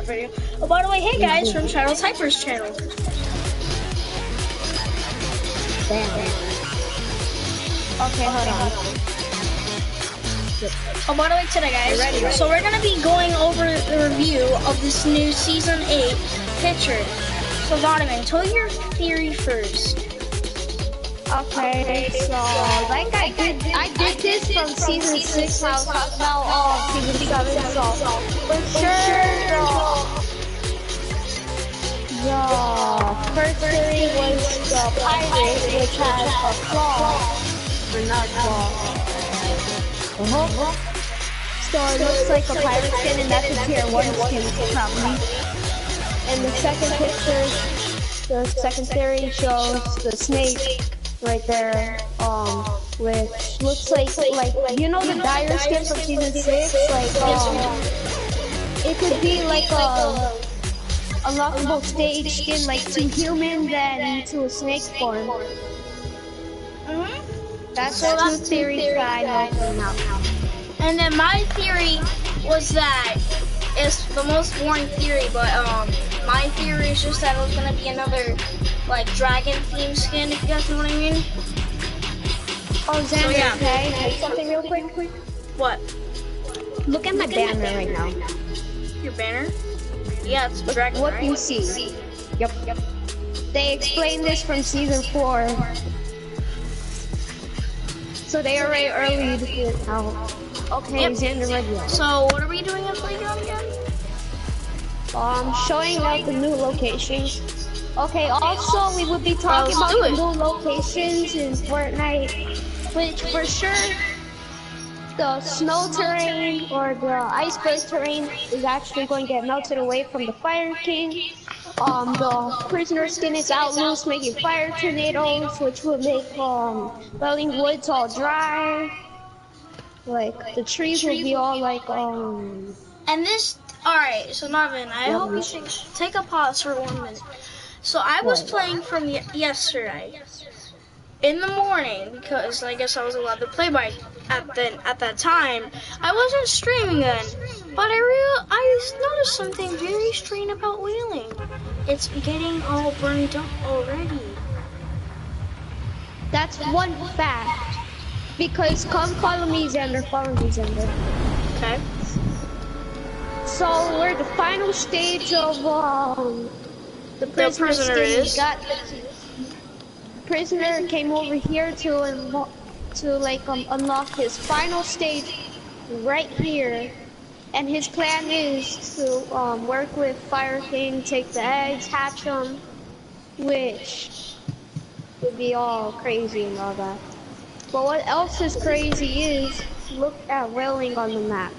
video. Oh, by the way, hey guys, from Child's Hyper's channel. Damn. Okay, hold on. Oh, by the way, today, guys, so we're gonna be going over the review of this new Season 8 picture. So, Donovan, tell your theory first. Okay, so like I did this from season 6. I was talking about season 7. So for sure, the first theory was the pirate, which has a claw, or not claw. So it looks like a pirate skin, and that's a tier 1 skin probably. And the second picture, the second theory shows the snake right there, which looks like you know the dire skin from season 6, like it could be like a unlockable stage skin, like to human then to a snake form. That's the two theories that I know for now. And then my theory was that it's the most boring theory, but my theory is just that it was gonna be another like dragon themed skin, if you guys know what I mean. Oh, Xander, so, yeah. Okay, say something real quick. What? Look at my banner right now. Your banner? Yeah, it's a dragon, what right? you see. Yep. They explained this from season 4. So they are very early to get it out. Okay, yep. Xander ready. So what are we doing in Playground again? Showing out the new locations. Okay, also we will be talking about the new locations in Fortnite, which for sure the snow terrain or the iceberg terrain is actually going to get melted away from the Fire King. The prisoner skin is out loose, making fire tornadoes, which will make Welling Woods all dry. Like the trees will be all like And this, alright, so Marvin, I hope you should take a pause for 1 minute. So I was playing from yesterday in the morning because I guess I was allowed to play by at that time. I wasn't streaming then, but I noticed something very strange about Whaling. It's getting all burned up already. That's one fact. Because come follow me, Xander. Follow me, Xander. Okay. So we're at the final stage of the prisoner is. The prisoner came over here to unlock his final stage right here, and his plan is to work with Fire King, take the eggs, hatch them, which would be all crazy and all that. But what else is crazy is look at Whaling on the map.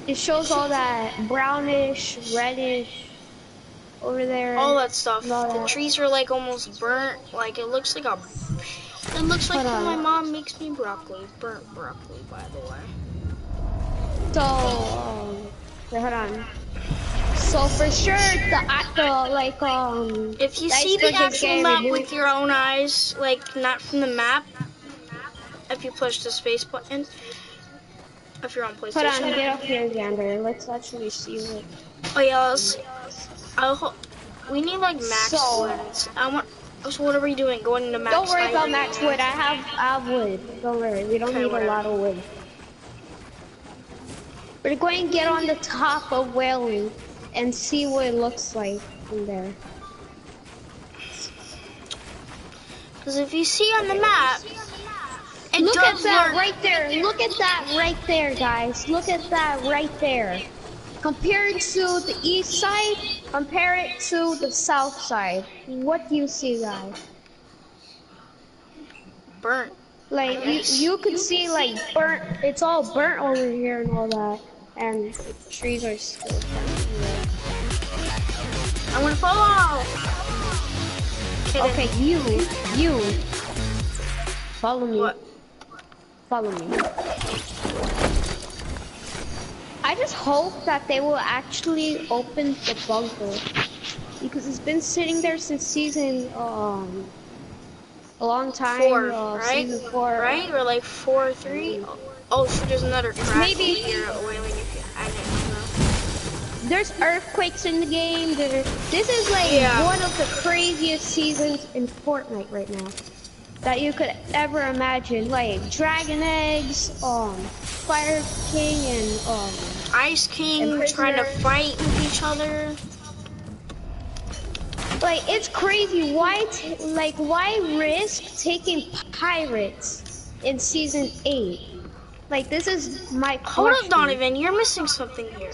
It shows all that brownish, reddish over there. All that stuff. The trees are like almost burnt. Like it looks like when my mom makes me broccoli. Burnt broccoli, by the way. So, wait, hold on. So for sure, if you see the actual map with your own eyes, like not from the map, if you push the space button, if you're on PlayStation. Hold on, get up here, Xander. Let's actually see what. Oh yeah, we need like max woods. So what are we doing? Going to max? Don't worry about max wood. I have wood. Don't worry. We don't need a lot of wood. We're going to get on the top of Whaling and see what it looks like from there. Because if you see on the map, look at that right there. Look at that right there, guys. Look at that right there. Compared to the east side, compare it to the south side. What do you see, guys? Burnt. Like you could see like burnt. It's all burnt over here and all that, and the trees are still burnt. I'm gonna fall. Okay, you follow me. What? Follow me. I just hope that they will actually open the bunker, because it's been sitting there since season a long time. 4, right? Season 4, right? Or like 4 or 3. Oh, so there's another crash maybe here at Whaling. I didn't know. there's earthquakes in the game. This is like one of the craziest seasons in Fortnite right now that you could ever imagine. Like dragon eggs, Fire King and Ice King trying to fight with each other. Like it's crazy. Why risk taking pirates in season 8? Like this is my question. Hold up, Donovan, you're missing something here.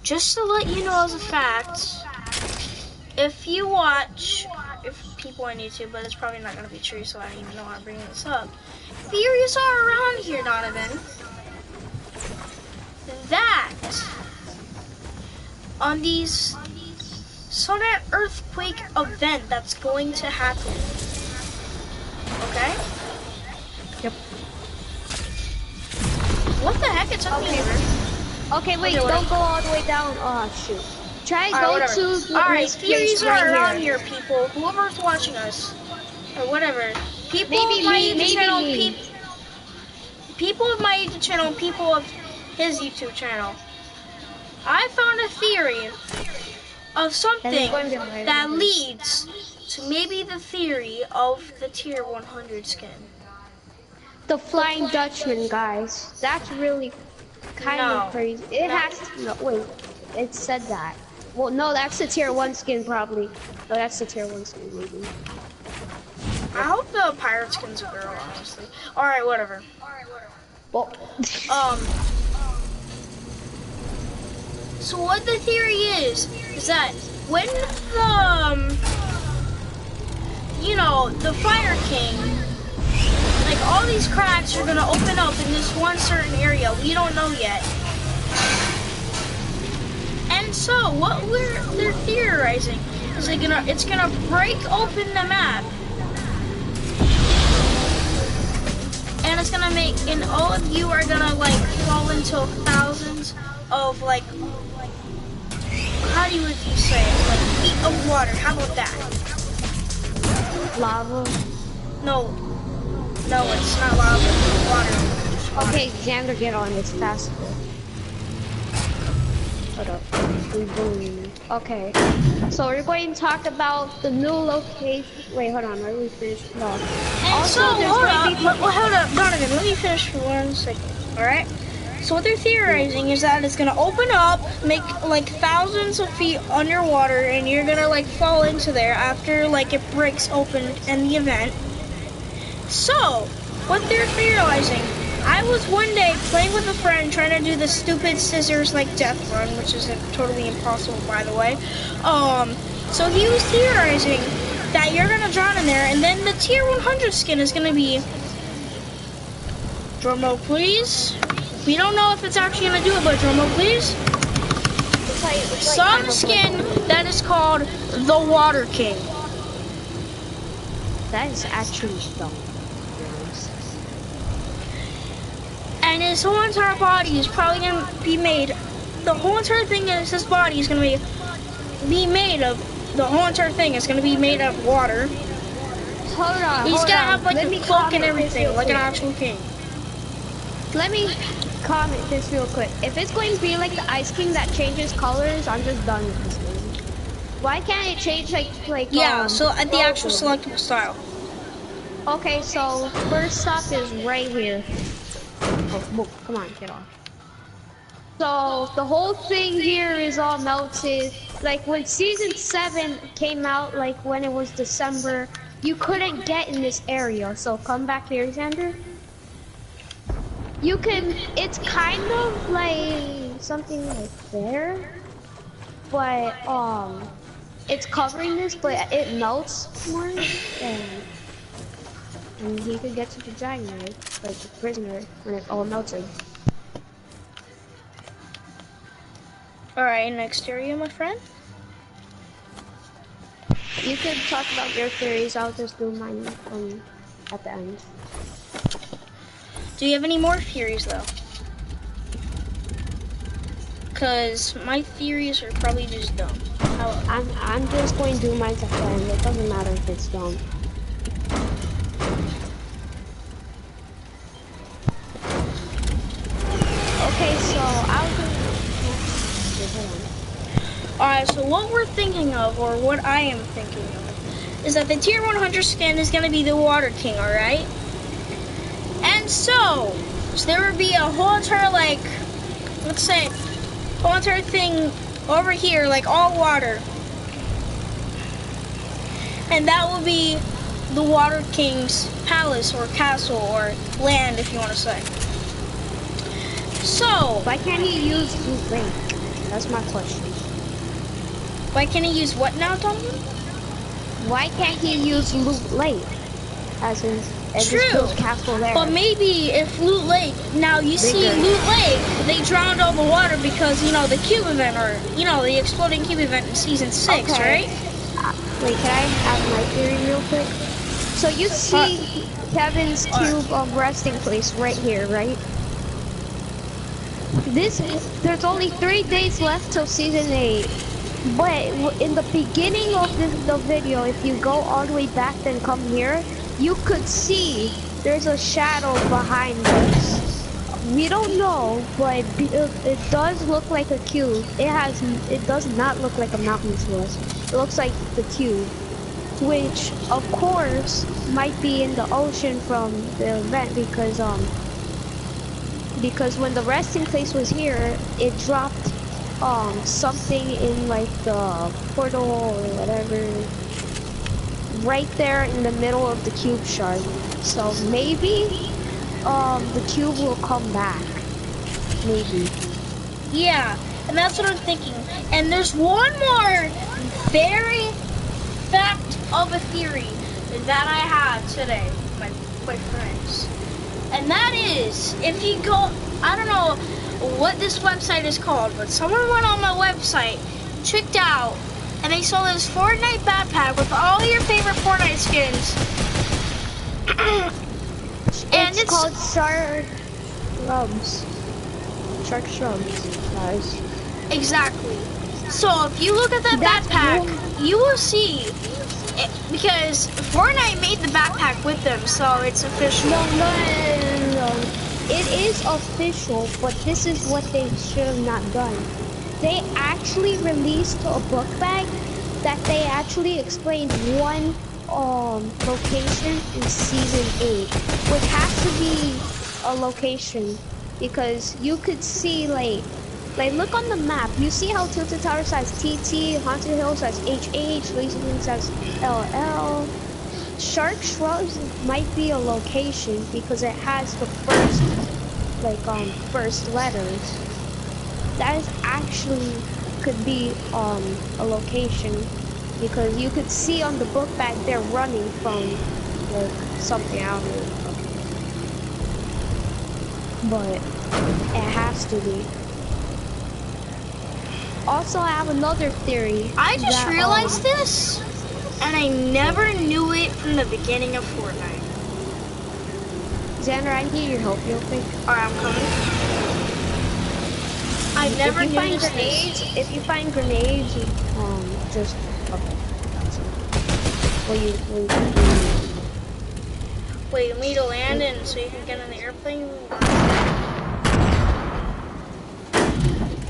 Just to let you know as a fact, if you watch, if people on YouTube, but it's probably not going to be true, so I don't even know how I'm bringing this up. Theories are around here, Donovan, that on these sudden earthquake event that's going to happen, okay? Yep. What the heck? It took me over. Okay, wait, don't go all the way down. Oh, shoot. Try go to the Alright, theories are around here, people. Whoever's watching us, or whatever. People of my YouTube channel, people of my YouTube channel, people of his YouTube channel. I found a theory of something that leads to maybe the theory of the tier 100 skin. The Flying Dutchman, guys. That's really kind of crazy. It has to, no, wait, it said that. Well, no, that's the tier 1 skin probably. No, that's the tier 1 skin maybe. I hope the pirate skin's a girl, honestly. Alright, whatever. Well, so what the theory is that when the, you know, the Fire King, like all these cracks are gonna open up in this one certain area, we don't know yet. And so what they're theorizing is it's gonna break open the map. And it's gonna make, and all of you are gonna like fall into thousands of like, how do you say it? Like feet of water. How about that? lava. No, it's not lava. It's water. Okay, Xander, get on this faster. Hold up. Okay, so we're going to talk about the new location. Wait, hold on. Are we finished? No. And also, so, hold up, Donovan. Let me finish for 1 second. All right. So what they're theorizing is that it's gonna open up, make like thousands of feet underwater, and you're gonna like fall into there after like it breaks open in the event. So what they're theorizing, I was one day playing with a friend trying to do the stupid scissors like death run, which is totally impossible, by the way. So he was theorizing that you're gonna drown in there, and then the tier 100 skin is gonna be, drum roll please. We don't know if it's actually gonna do it, but drum roll please. Some skin that is called the Water King. That is actually dumb. And his whole entire body is probably gonna be made. The whole entire thing is his body is gonna be made of. The whole entire thing is gonna be made of water. Hold on. He's gonna have like a cloak and everything, like an actual king. Let me comment this real quick. If it's going to be like the Ice King that changes colors, I'm just done with this game. Why can't it change like yeah, so at the actual selectable style. Okay, so first stop is right here. Oh, come on, get off. So the whole thing here is all melted. Like when season 7 came out, like when it was December, you couldn't get in this area. So come back here, Xander. You can, it's kind of like something like there, but it's covering this, but it melts more, and he could get to the giant, right? Like the prisoner when it all melted. All right, next area, my friend. You could talk about your theories. I'll just do mine at the end. Do you have any more theories though? Cause my theories are probably just dumb. I'm just going to do mine at the end. It doesn't matter if it's dumb. Okay, so Alright, so what we're thinking of, or what I am thinking of, is that the tier 100 skin is going to be the Water King, alright? And so there would be a whole entire, like, let's say, whole entire thing over here, like all water. And that will be the Water King's palace or castle or land, if you want to say. So, why can't he use Loot Lake? That's my question. Why can't he use what now, Tom? Why can't he use Loot Lake? As in, True, castle there. But maybe if Loot Lake, now you see Loot Lake, they drowned all the water because, you know, the cube event, or, you know, the exploding cube event in season 6, right? Wait, can I have my theory real quick? So you see Kevin's cube of resting place right here, right? There's only 3 days left till season 8. But in the beginning of the video, if you go all the way back then come here, you could see there's a shadow behind us. We don't know, but it does look like a cube. It does not look like a mountain to us. It looks like the cube, which of course might be in the ocean from the event because when the resting place was here, it dropped something in like the portal or whatever right there in the middle of the cube shard. So maybe the cube will come back. Maybe. Yeah, and that's what I'm thinking. And there's one more very fact of a theory that I had today, my friends. And that is, if you go, I don't know what this website is called, but someone went on my website, checked out, and they saw this Fortnite backpack with all your favorite Fortnite skins. And it's called Shark Shrubs, guys. Exactly. So if you look at that backpack, you will see it, because Fortnite made the backpack with them, so it's official. No. It is official, but this is what they should have not done. They actually released a book bag that they actually explained one location in season 8, which has to be a location because you could see like look on the map. You see how Tilted Tower says TT, Haunted Hill says HH, Lazy Moon says LL. Shark Shrubs might be a location because it has the first letters. That is actually could be a location because you could see on the book bag they're running from like something out of it. But it has to be. Also, I have another theory. I just realized this, and I never knew it from the beginning of Fortnite. Xander, I need your help real quick. Alright, I'm coming. I never knew this. If you find grenades, just okay. That's it. Wait, you need to land in so you can get in the airplane?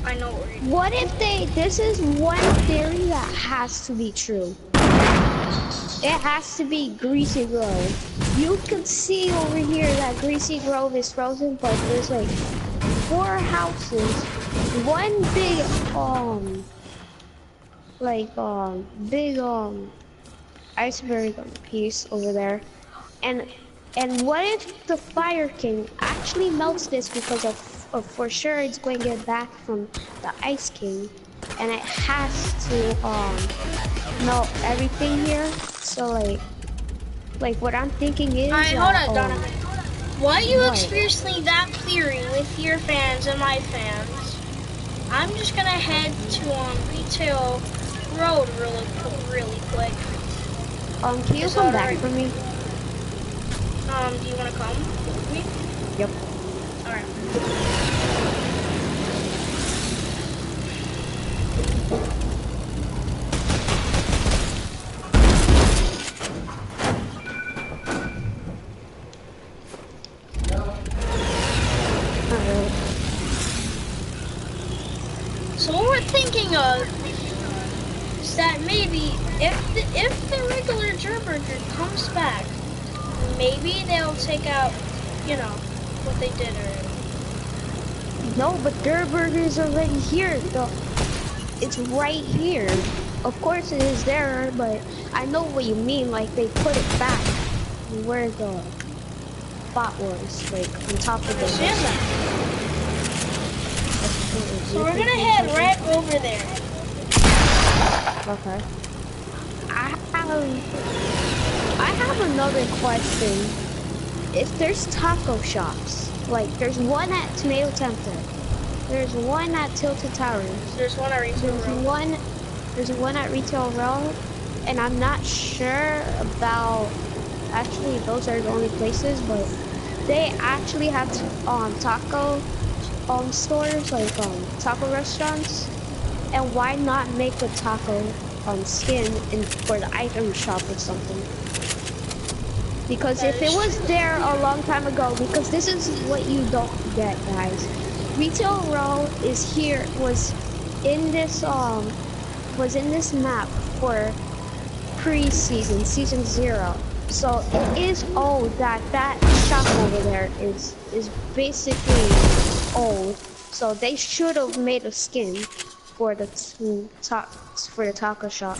I know what you're doing. What if this is one theory that has to be true. It has to be Greasy Grove. You can see over here that Greasy Grove is frozen, but there's like 4 houses. One big, big, iceberg piece over there. And what if the Fire King actually melts this because of for sure it's going to get back from the Ice King, and it has to melt everything here. So like what I'm thinking is. Alright, hold on, Donovan. While you experiencing that theory with your fans and my fans, I'm just gonna head to Retail Road really quick. Can you come back for me? Do you wanna come with me? Yep. Alright. So what we're thinking of that maybe if the regular Gerburger comes back, maybe they'll take out, you know, what they did already. No, but Gerburger is already here. It's right here. Of course it is there, but I know what you mean. Like they put it back where the spot was, like on top of the. So we're gonna head right over there. Okay. I have another question. If there's taco shops, like there's one at Tomato Center, there's one at Tilted Towers, there's one at Retail Row. There's one at Retail Row, and I'm not sure about. Actually, those are the only places, but they actually have taco stores, like taco restaurants. And why not make a taco skin for the item shop or something? Because if it was there a long time ago, because this is what you don't get, guys. Retail Row was in this map for pre-season, season 0. So it is old that shop over there is basically old. So they should have made a skin for the taco shop.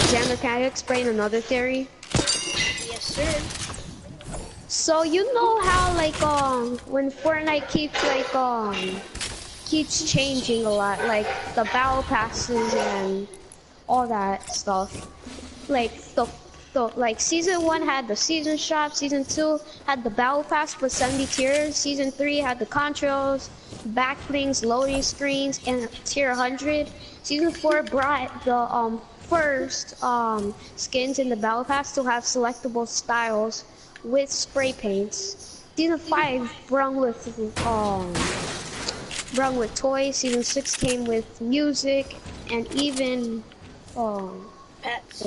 Xander, can I explain another theory? Yes, sir. So you know how like when Fortnite keeps changing a lot, like the battle passes and all that stuff. Like like season 1 had the season shop, season 2 had the battle pass with 70 tiers, season 3 had the contrails, backlinks, loading screens, and tier 100. Season 4 brought the first skins in the battle pass to have selectable styles with spray paints. Season 5 brung with toys. Season 6 came with music and even pets.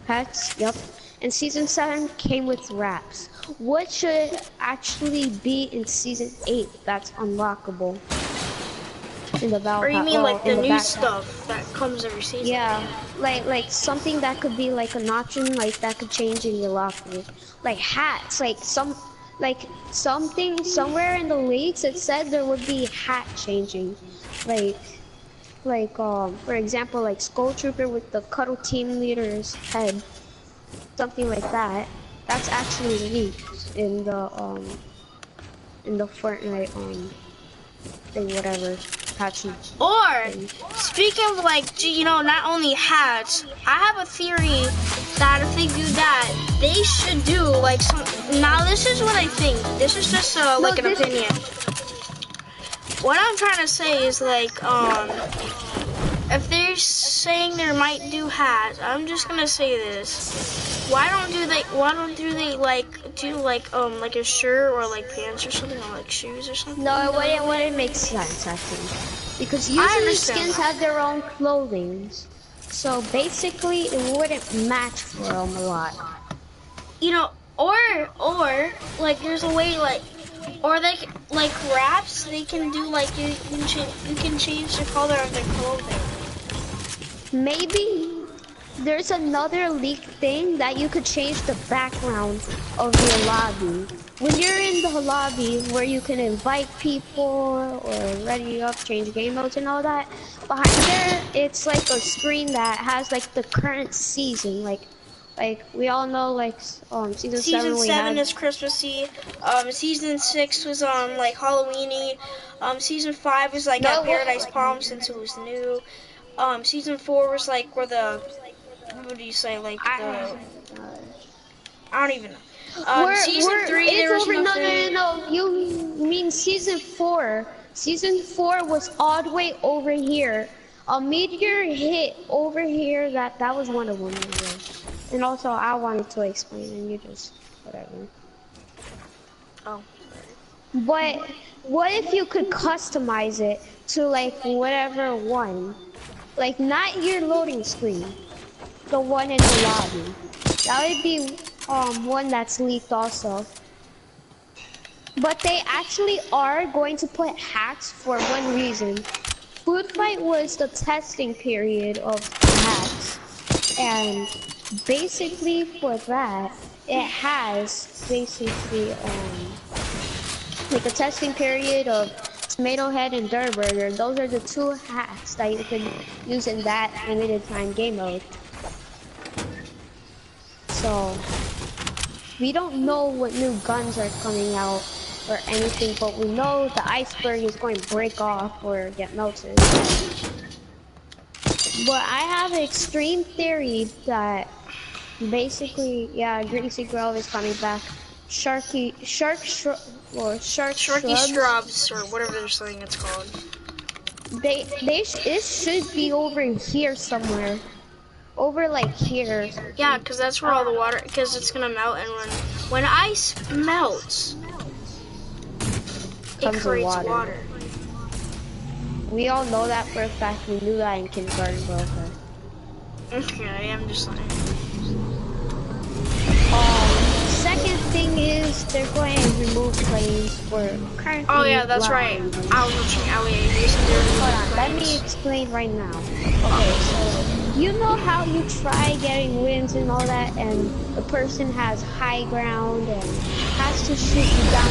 Pets, yep. And season 7 came with raps. What should actually be in season 8 that's unlockable in the battle? Or you mean like the new stuff that comes every season? Yeah, like something that could be like an option, like that could change in your locker. Like hats, like something somewhere in the leaks it said there would be hat changing, for example, like Skull Trooper with the Cuddle Team Leader's head, something like that. That's actually leaked in the Fortnite thing, whatever patch. Or speaking of like, you know, not only hats, I have a theory that if they do that, they should do like some. Now this is what I think. This is just like an opinion. What I'm trying to say is like, if they're saying they might do hats, I'm just gonna say this. Why don't they do like a shirt or like pants or something, or like shoes or something? No, it wouldn't make sense actually. Because usually skins have their own clothing. So basically it wouldn't match for them a lot. You know, or like there's a way like, or they like wraps, they can do like you can change the color of their clothing. Maybe there's another leak thing that you could change the background of your lobby. When you're in the lobby where you can invite people or ready up, change game modes and all that, behind there it's like a screen that has like the current season, like we all know like season 7 is Christmassy, season 6 was like Halloweeny, season 5 was like at Paradise Palm since it was new. Season 4 was like where the, what do you say, like I don't even know. Season 3 there was nothing. No, you mean season 4. Season 4 was all the way over here. A meteor hit over here, that was one of them. And also I wanted to explain and you just, whatever. Oh. But what if you could customize it to like whatever one? Like not your loading screen, the one in the lobby. That would be one that's leaked also. But they actually are going to put hacks for one reason. Fortnight was the testing period of hacks, and basically for that, it has basically like a testing period of Tomato Head and Dirt Burger. Those are the two hacks that you can use in that limited time game mode. So we don't know what new guns are coming out or anything, but we know the iceberg is going to break off or get melted. But I have an extreme theory that basically, yeah, Greasy Grove is coming back. Sharky Sharky Shrubs. Strubs, or whatever they're saying it's called. It should be over here somewhere. Over like here or something. Yeah, because that's where all the water, because it's gonna melt, and when ice melts, it creates water. We all know that for a fact. We knew that in kindergarten, but okay. Okay, I'm just saying. Second thing is they're going to remove planes for currently. Oh yeah, that's right. I was watching LEAs. Hold on, let me explain right now. Okay, so you know how you try getting wins and all that, and the person has high ground and has to shoot you down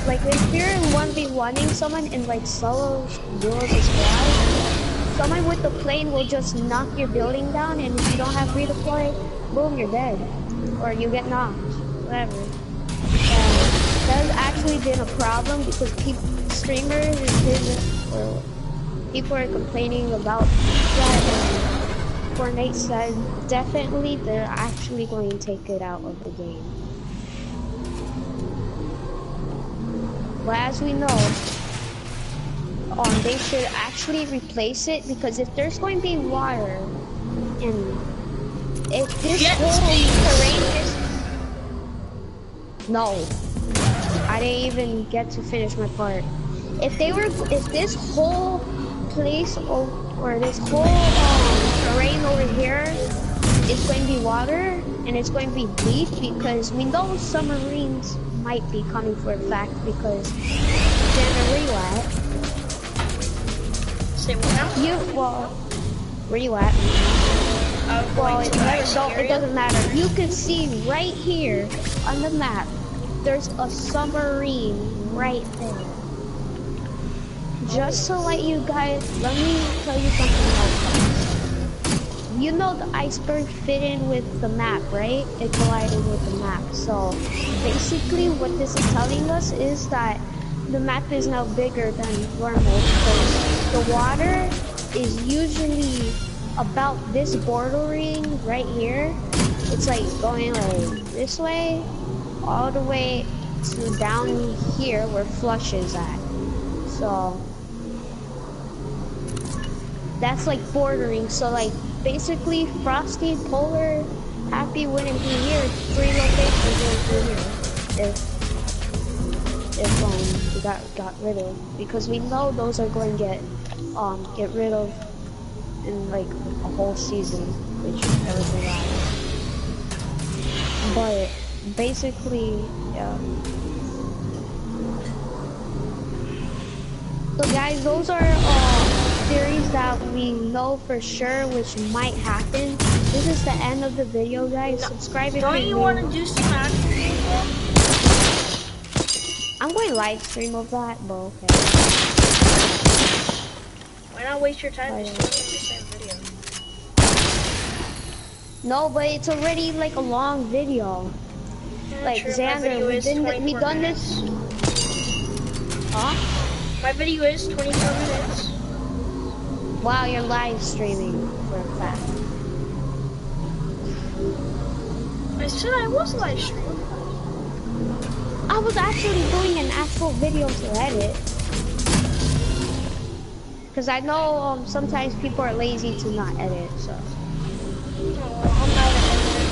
like if you're 1v1ing someone in like solo duels as well, someone with the plane will just knock your building down, and if you don't have redeploy, boom, you're dead. Or you get knocked, whatever. And that has actually been a problem because streamers or people are complaining about that, and Fortnite said definitely they're actually going to take it out of the game. But as we know, they should actually replace it, because if there's going to be water and if this whole terrain is... No. I didn't even get to finish my part. If this whole place or this whole terrain over here is going to be water and it's going to be deep, because we know submarines might be coming for a fact, because Xander, where you at? Say what now? Well, where you at? Well, it doesn't matter. You can see right here on the map, there's a submarine right there. Just to let you guys, let me tell you something else. You know the iceberg fit in with the map, right? It collided with the map. So basically what this is telling us is that the map is now bigger than normal, because the water is usually about this bordering right here. It's like going like this way all the way to down here where Flush is at. So that's like bordering. So like basically Frosty, Polar, Happy wouldn't be here. 3 locations would be here if we got rid of, because we know those are going to get rid of in like a whole season, which that was a lot. But basically, yeah. So guys, those are theories that we know for sure which might happen. This is the end of the video, guys. Subscribe if you're new. Don't you want to do some action? I'm going to live stream of that, but okay. Why not waste your time just doing the same video? No, but it's already like a long video. Yeah, like true. Xander, we done this. Huh? My video is 24 minutes. Wow, you're live streaming for a fact. I said I was live streaming. I was actually doing an actual video to edit. Because I know sometimes people are lazy to not edit, so. Oh, I'm not an editor.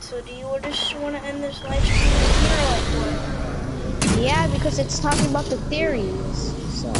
So do you just want to end this live stream here or like what? Yeah, because it's talking about the theories, so.